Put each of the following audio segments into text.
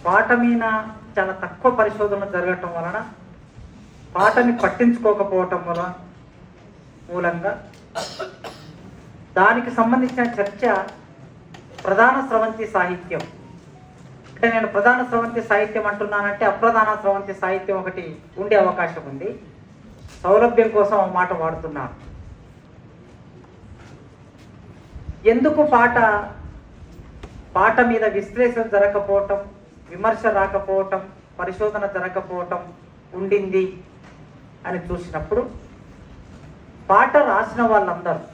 పాట మీద చాలా తక్కువ పరిశోధనలు జరగటం వలన, పాటని పట్టించుకోకపోవటం మూలంగా దానికి సంబంధించిన చర్చ ప్రధాన స్రవంతి సాహిత్యం. అంటే నేను ప్రధాన స్రవంతి సాహిత్యం అంటున్నానంటే అప్రధాన స్రవంతి సాహిత్యం ఒకటి ఉండే అవకాశం ఉంది. సౌలభ్యం కోసం ఆ మాట వాడుతున్నాను. ఎందుకు పాట మీద విశ్లేషణ జరగకపోవటం, విమర్శ రాకపోవటం, పరిశోధన జరగకపోవటం ఉండింది అని చూసినప్పుడు, పాట రాసిన వాళ్ళందరూ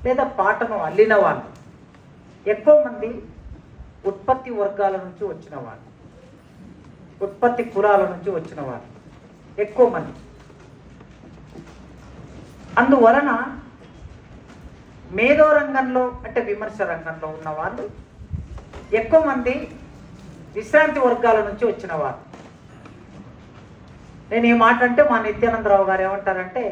లేదా పాటను అల్లిన వాళ్ళు ఎక్కువ మంది ఉత్పత్తి వర్గాల నుంచి వచ్చిన వాళ్ళు, ఉత్పత్తి కులాల నుంచి వచ్చిన వాళ్ళు ఎక్కువ మంది. అందువలన మేధో రంగంలో అంటే విమర్శ రంగంలో ఉన్న వాళ్ళు ఎక్కువ మంది విశ్రాంతి వర్గాల నుంచి వచ్చిన వాళ్ళు. నేను ఈ మాట అంటే మా నిత్యానందరావు గారు ఏమంటారంటే,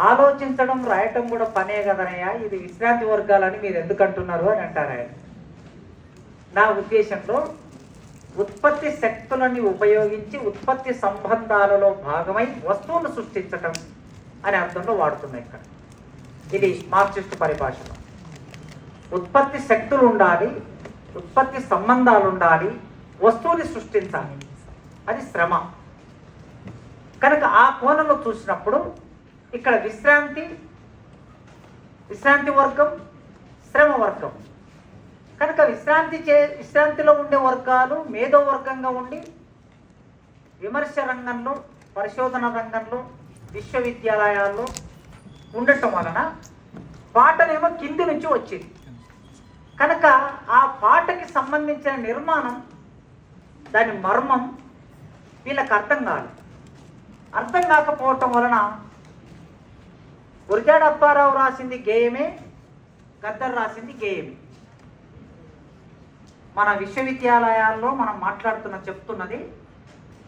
ఆలోచించడం రాయటం కూడా పనే కదనయ్యా, ఇది విశ్రాంతి వర్గాలని మీరు ఎందుకు అంటున్నారు అని అంటారు ఆయన. నా ఉద్దేశంలో ఉత్పత్తి శక్తులని ఉపయోగించి ఉత్పత్తి సంబంధాలలో భాగమై వస్తువును సృష్టించటం అనే అర్థంలో వాడుతున్నాయి ఇక్కడ. ఇది మార్క్సిస్ట్ పరిభాషలో. ఉత్పత్తి శక్తులు ఉండాలి, ఉత్పత్తి సంబంధాలు ఉండాలి, వస్తువుని సృష్టించాలి, అది శ్రమ. కనుక ఆ కోణంలో చూసినప్పుడు ఇక్కడ విశ్రాంతి వర్గం, శ్రమ వర్గం. కనుక విశ్రాంతిలో ఉండే వర్గాలు మేధో వర్గంగా ఉండి విమర్శ రంగంలో, పరిశోధన రంగంలో, విశ్వవిద్యాలయాల్లో ఉండటం వలన పాటనేమో కింది నుంచి వచ్చింది. కనుక ఆ పాటకి సంబంధించిన నిర్మాణం, దాని మర్మం వీళ్ళకి అర్థం కాదు. అర్థం కాకపోవటం వలన గురజాడ అప్పారావు రాసింది గేయమే, గద్దర్ రాసింది గేయమే. మన విశ్వవిద్యాలయాల్లో మనం చెప్తున్నది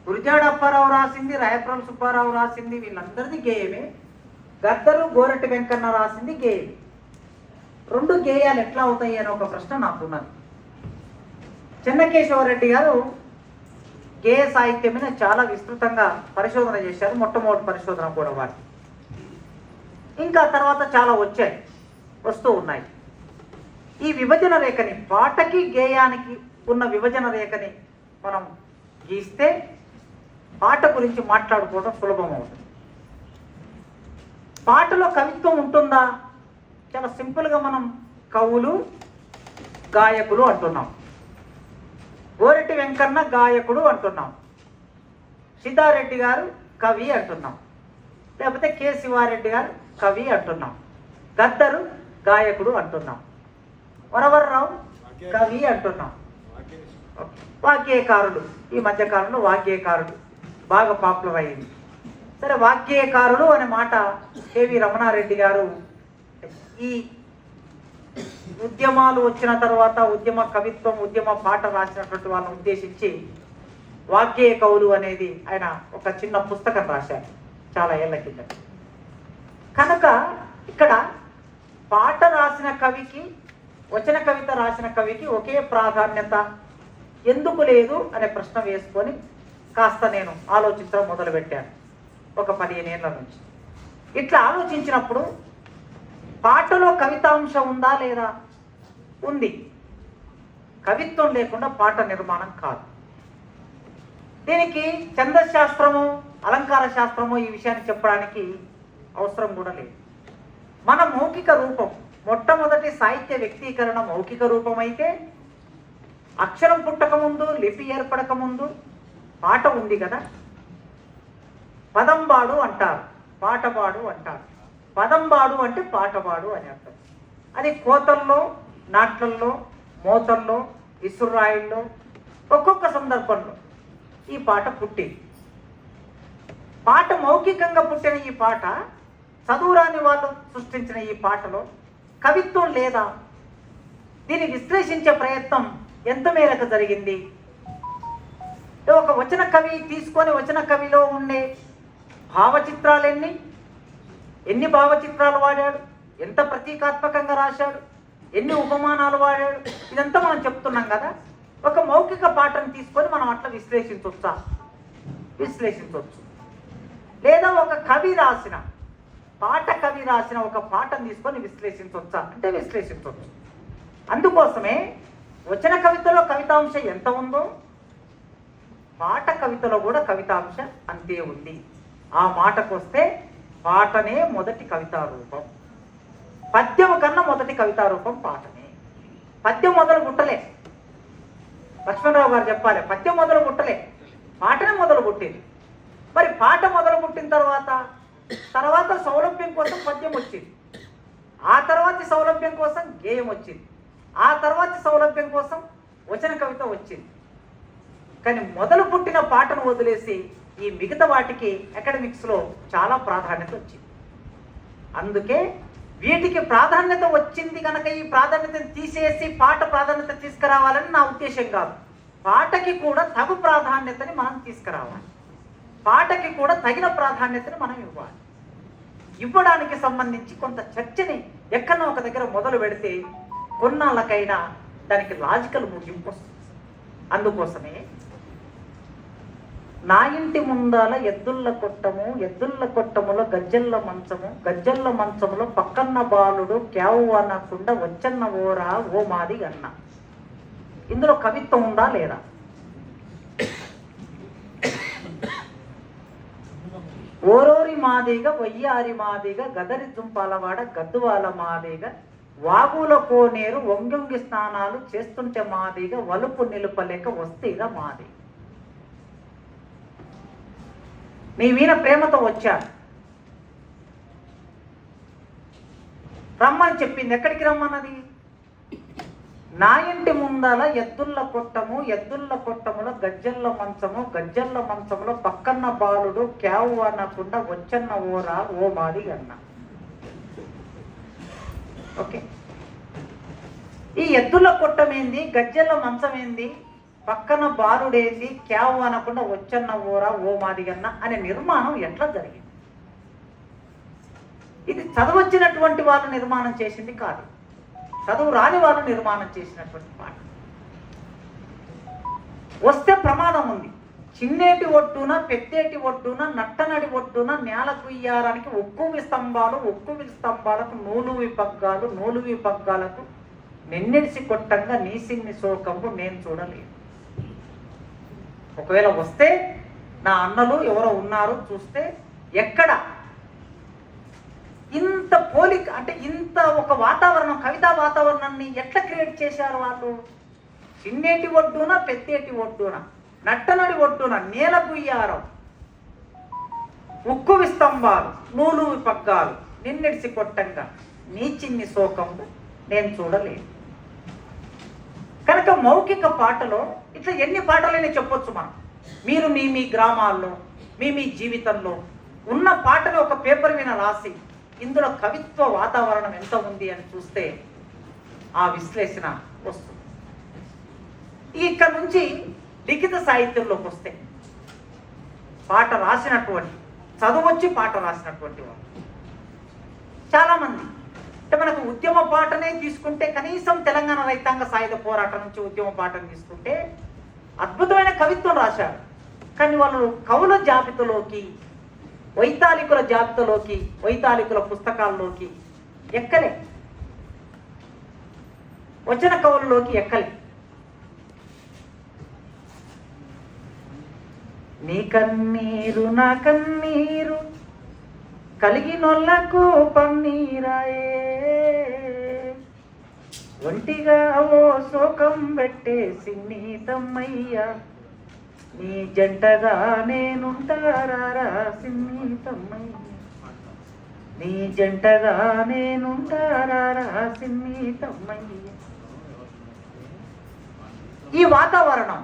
గురజాడ అప్పారావు రాసింది, రాయప్రోలు సుబ్బారావు రాసింది, వీళ్ళందరిది గేయమే. గద్దరు, గోరటి వెంకన్న రాసింది గేయమే. రెండు గేయాలు ఎట్లా అవుతాయి అని ఒక ప్రశ్న నాకున్నది. చెన్నకేశవరెడ్డి గారు గేయ సాహిత్యం మీద చాలా విస్తృతంగా పరిశోధన చేశారు. మొట్టమొదటి పరిశోధన కూడా వాటి. ఇంకా తర్వాత చాలా వస్తూ ఉన్నాయి. ఈ విభజన రేఖని, పాటకి గేయానికి ఉన్న విభజన రేఖని మనం గీస్తే పాట గురించి మాట్లాడుకోవడం సులభం అవుతుంది. పాటలో కవిత్వం ఉంటుందా? చాలా సింపుల్గా మనం కవులు, గాయకులు అంటున్నాం. గోరెటి వెంకన్న గాయకుడు అంటున్నాం, సిద్ధారెడ్డి గారు కవి అంటున్నాం, లేకపోతే కె శివారెడ్డి గారు కవి అంటున్నాం, గద్దరు గాయకుడు అంటున్నాం, వరవర్రావు కవి అంటున్నాం, వాగ్గేయకారుడు. ఈ మధ్యకాలంలో వాగ్గేయకారుడు బాగా పాపులర్ అయింది. సరే, వాగ్గేయకారుడు అనే మాట కేవి రమణారెడ్డి గారు ఈ ఉద్యమాలు వచ్చిన తర్వాత ఉద్యమ కవిత్వం, ఉద్యమ పాట రాసినటువంటి వాళ్ళని ఉద్దేశించి వాగ్గేయ కవులు అనేది ఆయన ఒక చిన్న పుస్తకం రాశారు చాలా ఏళ్ల కింద. కనుక ఇక్కడ పాట రాసిన కవికి, వచన కవిత రాసిన కవికి ఒకే ప్రాధాన్యత ఎందుకు లేదు అనే ప్రశ్న వేసుకొని కాస్త నేను ఆలోచించడం మొదలుపెట్టాను ఒక 15 ఏళ్ల నుంచి. ఇట్లా ఆలోచించినప్పుడు పాటలో కవితాంశం ఉందా లేదా? ఉంది. కవిత్వం లేకుండా పాట నిర్మాణం కాదు. దీనికి ఛందశాస్త్రము, అలంకార శాస్త్రము ఈ విషయాన్ని చెప్పడానికి అవసరం కూడా లేదు. మన మౌఖిక రూపం, మొట్టమొదటి సాహిత్య వ్యక్తీకరణ మౌఖిక రూపం అయితే, అక్షరం పుట్టకముందు, లిపి ఏర్పడకముందు పాట ఉంది కదా. పదంబాడు అంటారు, పాటబాడు అంటారు. పదంబాడు అంటే పాటబాడు అని అర్థం. అది కోతల్లో, నాట్లల్లో, మోతల్లో, ఇసురాయిల్లో ఒక్కొక్క సందర్భంలో ఈ పాట పుట్టింది. పాట మౌఖికంగా పుట్టిన ఈ పాట, చదువురాని వాళ్ళు సృష్టించిన ఈ పాటలో కవిత్వం లేదా? దీన్ని విశ్లేషించే ప్రయత్నం ఎంత మేరకు జరిగింది? ఒక వచన కవి తీసుకొని వచన కవిలో ఉండే భావచిత్రాలు ఎన్ని భావచిత్రాలు వాడాడు, ఎంత ప్రతీకాత్మకంగా రాశాడు, ఎన్ని ఉపమానాలు వాడాడు, ఇదంతా మనం చెప్తున్నాం కదా. ఒక అట్లా విశ్లేషించవచ్చా? విశ్లేషించవచ్చు. లేదా ఒక కవి రాసిన ఒక పాటను తీసుకొని విశ్లేషించవచ్చా అంటే విశ్లేషించవచ్చు. అందుకోసమే వచన కవితలో కవితాంశం ఎంత ఉందో పాట కవితలో కూడా కవితాంశ అంతే ఉంది. ఆ మాటకు వస్తే పాటనే మొదటి కవితా రూపం, పద్యం కన్నా మొదటి కవితా రూపం పాటనే. పద్యం మొదలు పుట్టలే, లక్ష్మణరావు గారు చెప్పాలి, పద్యం మొదలు పుట్టలే, పాటనే మొదలు పుట్టేది. మరి పాట మొదలు పుట్టిన తర్వాత సౌలభ్యం కోసం పద్యం వచ్చింది, ఆ తర్వాతి సౌలభ్యం కోసం గేయం వచ్చింది, ఆ తర్వాతి సౌలభ్యం కోసం వచన కవిత వచ్చింది. కానీ మొదలు పుట్టిన పాటను వదిలేసి ఈ మిగతా వాటికి అకాడమిక్స్లో చాలా ప్రాధాన్యత వచ్చింది. అందుకే వీటికి ప్రాధాన్యత వచ్చింది కనుక ఈ ప్రాధాన్యతను తీసేసి పాట ప్రాధాన్యత తీసుకురావాలని నా ఉద్దేశం కాదు. పాటకి కూడా తగు ప్రాధాన్యతని మనం తీసుకురావాలి, పాటకి కూడా తగిన ప్రాధాన్యతని మనం ఇవ్వాలి. ఇవ్వడానికి సంబంధించి కొంత చర్చని ఎక్కడో ఒక దగ్గర మొదలు పెడితే కొన్నాళ్ళకైనా దానికి లాజికల్ ముగింపు వస్తుంది. అందుకోసమే నా ఇంటి ముందాల ఎద్దుల్ల కొట్టములో గజ్జల్ల మంచములో పక్కన్న బాలుడు క్యావు అనకుండా వచ్చన్న ఓరా ఓ మాది అన్న. ఇందులో కవిత్వం ఉందా లేదా? ఓరోరి మాదిగ వయ్యారి మాదిగ గదరి దుంపాలవాడ గద్దువాల మాదిగ వాగుల కోనేరు వంగొంగి స్నానాలు చేస్తుంటే మాదిగ వలుపు నిలుపలేక వస్తేగా మాది. నీ వీణ ప్రేమతో వచ్చాను, రమ్మని చెప్పింది. ఎక్కడికి రమ్మన్నది? నా ఇంటి ముందల ఎద్దుల్ల కొట్టములో గజ్జల్ల మంచములో పక్కన్న బాలుడు క్యావు అనకుండా వచ్చన్న ఓరా ఓ మాది అన్న. ఓకే, ఈ ఎద్దుల కొట్టమేంది, గజ్జల్ల మంచమేంది, పక్కన బాలుడేంది, క్యావు అనకుండా వచ్చన్న ఓరా ఓ మాది అన్న అనే నిర్మాణం ఎట్లా జరిగింది? ఇది చదవచ్చినటువంటి వాళ్ళు నిర్మాణం చేసింది కాదు, చదువు రాని వాళ్ళు నిర్మాణం చేసినటువంటి పాట. వస్తే ప్రమాదం ఉంది. చిన్నేటి ఒడ్డున పెద్దేటి ఒడ్డున నట్టనడి ఒడ్డున నేల కుయ్యారానికి ఒక్కువి స్తంభాలకు నూలువి పగ్గాలకు నిన్నెడిసి కొట్టంగా నీసిన్ని శోకంబు నేను చూడలేదు. ఒకవేళ వస్తే నా అన్నలు ఎవరో ఉన్నారు చూస్తే ఎక్కడ ఇంత పోలిక అంటే ఇంత ఒక వాతావరణం, కవితా వాతావరణాన్ని ఎట్లా క్రియేట్ చేశారు వాళ్ళు? చిన్నేటి ఒడ్డున పెద్దేటి ఒడ్డున నట్టనడి ఒడ్డున నేల గుయ్యారం ఉక్కువి స్తంభాలు నూలువి పగ్గాలు నిన్నెడిసి కొట్టంగా నీ చిన్ని శోకంబు నేను చూడలేదు. కనుక మౌఖిక పాటలో ఇట్లా ఎన్ని పాటలైనా చెప్పొచ్చు మనం. మీరు మీ గ్రామాల్లో మీ జీవితంలో ఉన్న పాటని ఒక పేపర్ మీద రాసి ఇందులో కవిత్వ వాతావరణం ఎంత ఉంది అని చూస్తే ఆ విశ్లేషణ వస్తుంది. ఇక్కడ నుంచి లిఖిత సాహిత్యంలోకి వస్తే పాట రాసినటువంటి చదువొచ్చి పాట రాసినటువంటి వాళ్ళు చాలామంది. అంటే మనకు ఉద్యమ పాటనే తీసుకుంటే కనీసం తెలంగాణ రైతాంగ సాయుధ పోరాటం నుంచి ఉద్యమ పాటను తీసుకుంటే అద్భుతమైన కవిత్వం రాశారు. కానీ వాళ్ళు కవుల జాబితాలోకి, వైతాళికుల జాబితాలోకి, వైతాళికుల పుస్తకాల్లోకి ఎక్కలే, వచన కవులలోకి ఎక్కలే. నీ కన్నీరు నా కన్నీరు కలిగినొల్లకు పన్నీరాయే, ఒంటిగా ఓ శోకం పెట్టేసి నీ తమ్మయ్యా, నీ జంటగా నేనుంటారా సిన్ని తమ్మయ్య, నీ జంటగా నేనుంటారా సిన్ని తమ్మయ్య. ఈ వాతావరణం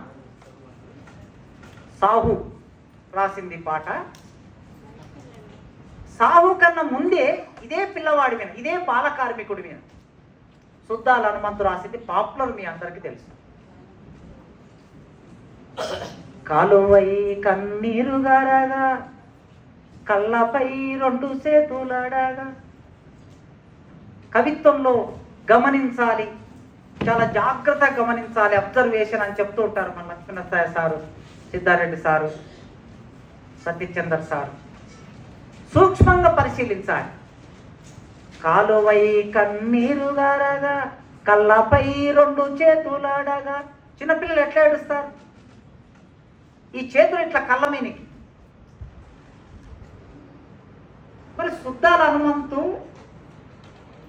సాహు రాసింది పాట. సాహు కన్నా ముందే ఇదే పిల్లవాడి మీద, ఇదే బాల కార్మికుడి మీద సుద్దాల హనుమంతు రాసింది పాపులర్, మీ అందరికీ తెలుసు. కాలువై కన్నీరు గారగా కళ్ళపై రెండు చేతులడగా. కవిత్వంలో గమనించాలి చాలా జాగ్రత్తగా గమనించాలి, అబ్జర్వేషన్ అని చెప్తూ ఉంటారు మన లక్ష్మణసాయి సారు, సిద్ధారెడ్డి సారు, సత్యచందర్ సారు. సూక్ష్మంగా పరిశీలించాలి. కాలువై కన్నీరు గారగా కళ్ళపై 2 చేతులాడగా. చిన్నపిల్లలు ఎట్లా ఏడుస్తారు? ఈ చేతులు ఇట్లా కళ్ళ మీనికి. మరి సుద్దాల హనుమంతు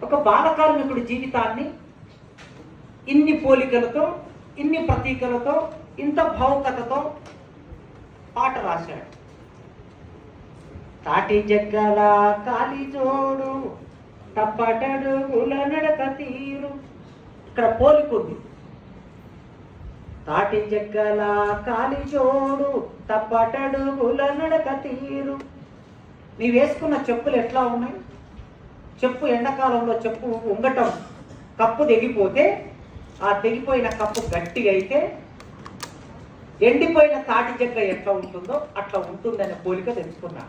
ఒక బాలకార్మికుడి జీవితాన్ని ఇన్ని పోలికలతో, ఇన్ని ప్రతీకలతో, ఇంత భావుకతతో పాట రాశాడు. తాటి జగ్గల కాలి జోడు తప్పటడుగుల నడక తీరు. ఇక్కడ పోలికుంది. తాటి జగ్గల కాలి జోడు తప్పటడుగుల నడక తీరు. నీ వేసుకున్న చెప్పులు ఎట్లా ఉన్నాయి? చెప్పు ఎండాకాలంలో చెప్పు ఉంగటం కప్పు తెగిపోతే, ఆ తెగిపోయిన కప్పు గట్టిగా అయితే ఎండిపోయిన తాటి జగ్గ ఎట్లా ఉంటుందో అట్లా ఉంటుందనే పోలిక తెలుసుకున్నా.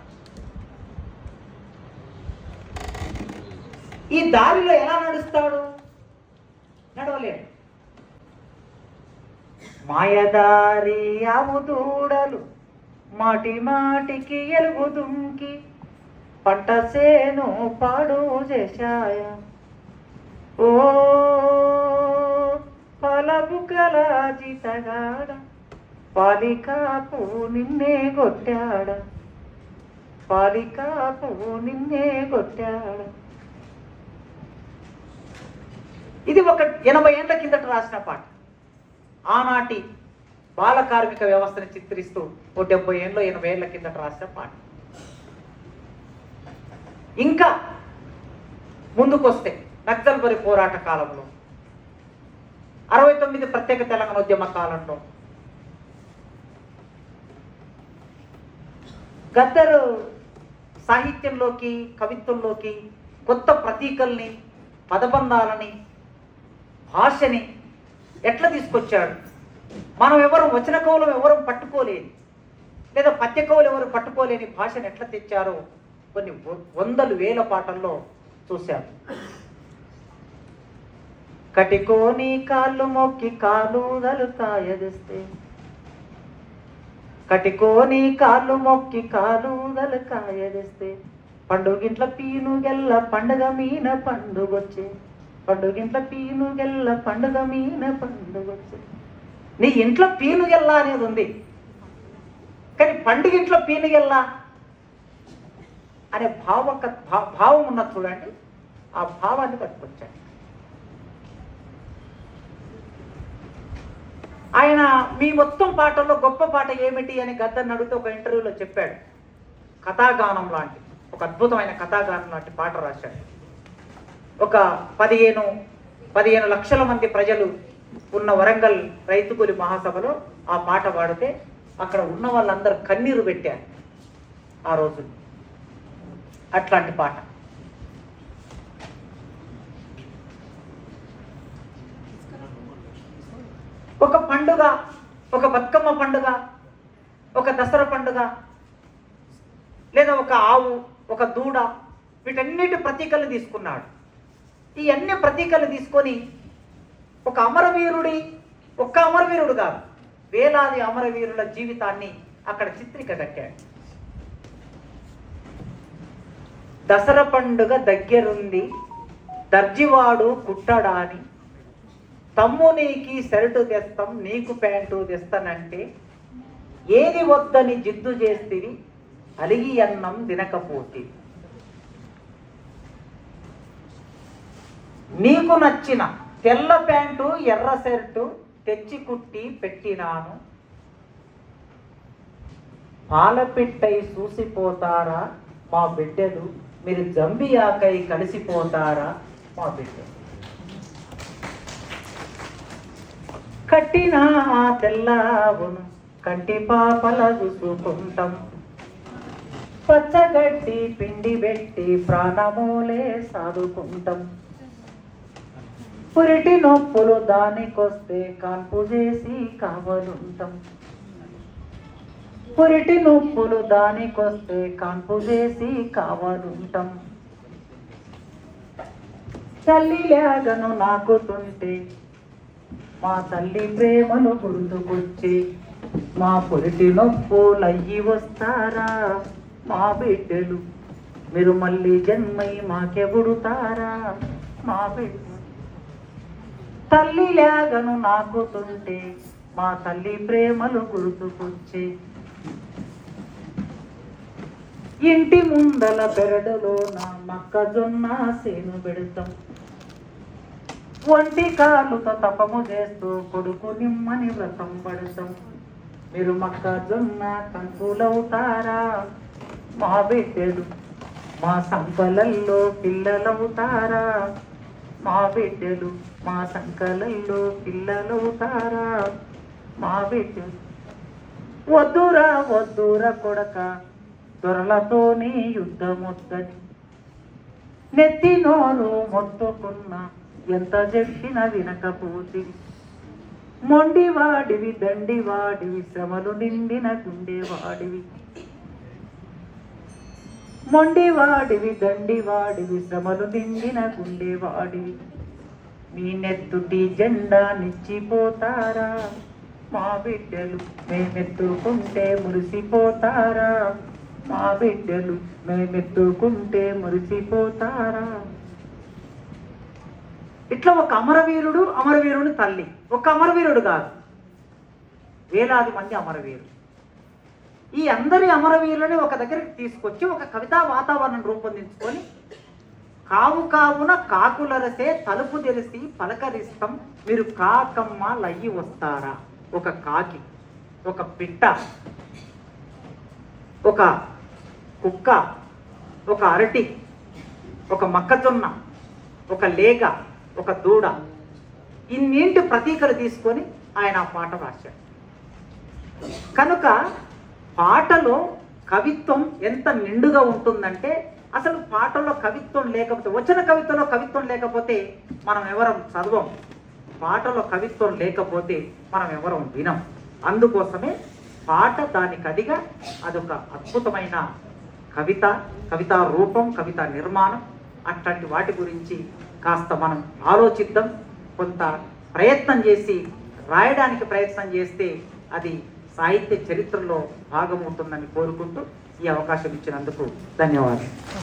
ఈ దారిలో ఎలా నడుస్తాడు? నడవలేడు. మాయదారి ఆవు దూడలు మాటి మాటికి ఎలుగు దుంకి పంట సేను పాడు చేశాయ. ఓ పలబుకల జీతగాడ పాలికాపు నిన్నే కొట్టాడ, పాలికాపు నిన్నే కొట్టాడ. ఇది ఒక 80 ఏళ్ల కిందట రాసిన పాట. ఆనాటి బాల కార్మిక వ్యవస్థను చిత్రిస్తూ 70 ఏళ్ళు 80 ఏళ్ల కిందట రాసిన పాట. ఇంకా ముందుకొస్తే నక్సల్బరి పోరాట కాలంలో, 69 ప్రత్యేక తెలంగాణ ఉద్యమ కాలంలో గద్దరు సాహిత్యంలోకి, కవిత్వంలోకి కొత్త ప్రతీకల్ని, పదబంధాలని, భాషని ఎట్లా తీసుకొచ్చాడు? మనం ఎవరు వచన కవులు ఎవరు పట్టుకోలేని, లేదా పద్య కవులు ఎవరు పట్టుకోలేని భాషను ఎట్లా తెచ్చారో కొన్ని వందలు వేల పాటల్లో చూశాం. కటికోని కాళ్ళు మొక్కి కాలు దలుకాయదిస్తే, కటికోని కాళ్ళు మొక్కి కాలు దలుకాయదిస్తే, పండుగింట్ల పీనుగెల్ల పండుగ మీన పండుగొచ్చే, పండుగింట్ల పీనుగెల్ల పండుగ మీన పండుగొచ్చే. నీ ఇంట్లో పీనుగెల్ల అనేది ఉంది, కానీ పండుగింట్లో పీనుగెల్ల అనే భావం ఉన్నది చూడండి. ఆ భావాన్ని పట్టుకొచ్చాడు ఆయన. మీ మొత్తం పాటల్లో గొప్ప పాట ఏమిటి అని గద్దర్ని అడిగితే ఒక ఇంటర్వ్యూలో చెప్పాడు. కథాగానం లాంటి, ఒక అద్భుతమైన కథాగానం లాంటి పాట రాశాడు. ఒక 15 లక్షల మంది ప్రజలు ఉన్న వరంగల్ రైతు కూలి మహాసభలో ఆ పాట పాడితే అక్కడ ఉన్న వాళ్ళందరూ కన్నీరు పెట్టారు ఆ రోజు. అట్లాంటి పాట. ఒక పండుగ, ఒక బతుకమ్మ పండుగ, ఒక దసరా పండుగ, లేదా ఒక ఆవు, ఒక దూడ, వీటన్నిటి ప్రతీకలు తీసుకున్నాడు. ఈ అన్ని ప్రతీకలు తీసుకొని ఒక అమరవీరుడు కాదు, వేలాది అమరవీరుల జీవితాన్ని అక్కడ చిత్రీకరించాడు. దసరా పండుగ దగ్గరుంది దర్జివాడు కుట్టడాని, తమ్ము నీకి షర్టు తెస్తాం నీకు ప్యాంటు తెస్తానంటే, ఏది వద్దని జిద్దు చేస్తివి అలిగి అన్నం తినకపోతే, నీకు నచ్చిన తెల్ల ప్యాంటు ఎర్ర షర్టు తెచ్చి కుట్టి పెట్టినాను, పాలపిట్టై చూసిపోతారా మా బిడ్డలు, మీరు జంబియాకై కలిసిపోతారా మా బిడ్డలు. కట్టిన తెల్లవును కంటి పాపల చూసుకుంటాం, పచ్చగడ్డి పిండి పెట్టి ప్రాణమూలే సాదుకుంటాం, పురిటి నొప్పులు దానికొస్తే కాన్పు చేసి కావలుంటాం, పురిటి నొప్పులు దానికొస్తే కాన్పు చేసి కావలుంటాం, తల్లి లేగను నాకుతుంటే మా తల్లి ప్రేమను గుర్తుకొచ్చి మా పొరిటి నొప్పులయ్యి వస్తారా మా బిడ్డలు, మీరు మళ్ళీ జన్మై మాకెబుడుతారా మా బిడ్డ. తల్లి లేగను నాకుతుంటే మా తల్లి ప్రేమలు గుర్తుకొచ్చి ఇంటి ముందల పెరడులో నా మొక్కజొన్న సేను పెడతాం, ఒంటి కాలుతో తపము చేస్తూ కొడుకు నిమ్మని వ్రతం పడతాం, మీరు మొక్కజొన్న కంకులవుతారా మా బిడ్డలు, మా సంకలల్లో పిల్లలవుతారా మా బిడ్డలు, మా సంకలల్లో పిల్లలవుతారా మా బిడ్డలు. వద్దురా వద్దురా కొడక దొరలతోని యుద్ధమొద్దని, నెత్తి నోరు మొత్తుకున్న ఎంత చెప్పిన వినకపోతే, మొండివాడివి దండివాడివి శ్రమలు నిండిన గుండెవాడివి, మొండివాడివి దండివాడివి శ్రమలు నిండిన గుండెవాడివి, మీ నెత్తుటి జెండా నిచ్చిపోతారా మా బిడ్డలు, మేమెత్తుకుంటే మురిసిపోతారా మా బిడ్డలు, మేమెత్తుకుంటే మురిసిపోతారా. ఇట్లా ఒక అమరవీరుడు, అమరవీరుని తల్లి, ఒక అమరవీరుడు కాదు, వేలాది మంది అమరవీరులు. ఈ అందరి అమరవీరులని ఒక దగ్గరికి తీసుకొచ్చి ఒక కవితా వాతావరణం రూపొందించుకొని, కావు కావున కాకులరసే తలుపు తెరిసి పలకరిస్తాం, మీరు కాకమ్మ లయ్యి వస్తారా. ఒక కాకి, ఒక పిట్ట, ఒక కుక్క, ఒక అరటి, ఒక మొక్కజొన్న, ఒక లేగ, ఒక దూడ, ఇన్నింటి ప్రతీకలు తీసుకొని ఆయన ఆ పాట రాశాడు. కనుక పాటలో కవిత్వం ఎంత నిండుగా ఉంటుందంటే, అసలు పాటలో కవిత్వం లేకపోతే, వచన కవిత్వంలో కవిత్వం లేకపోతే మనం ఎవరం చదవం, పాటలో కవిత్వం లేకపోతే మనం ఎవరం వినం. అందుకోసమే పాట దానికి అదిగా అదొక అద్భుతమైన కవిత, కవితా రూపం, కవితా నిర్మాణం. అట్లాంటి వాటి గురించి కాస్త మనం ఆలోచిద్దాం, కొంత ప్రయత్నం చేసి రాయడానికి ప్రయత్నం చేస్తే అది సాహిత్య చరిత్రలో భాగమవుతుందని కోరుకుంటూ ఈ అవకాశం ఇచ్చినందుకు ధన్యవాదాలు.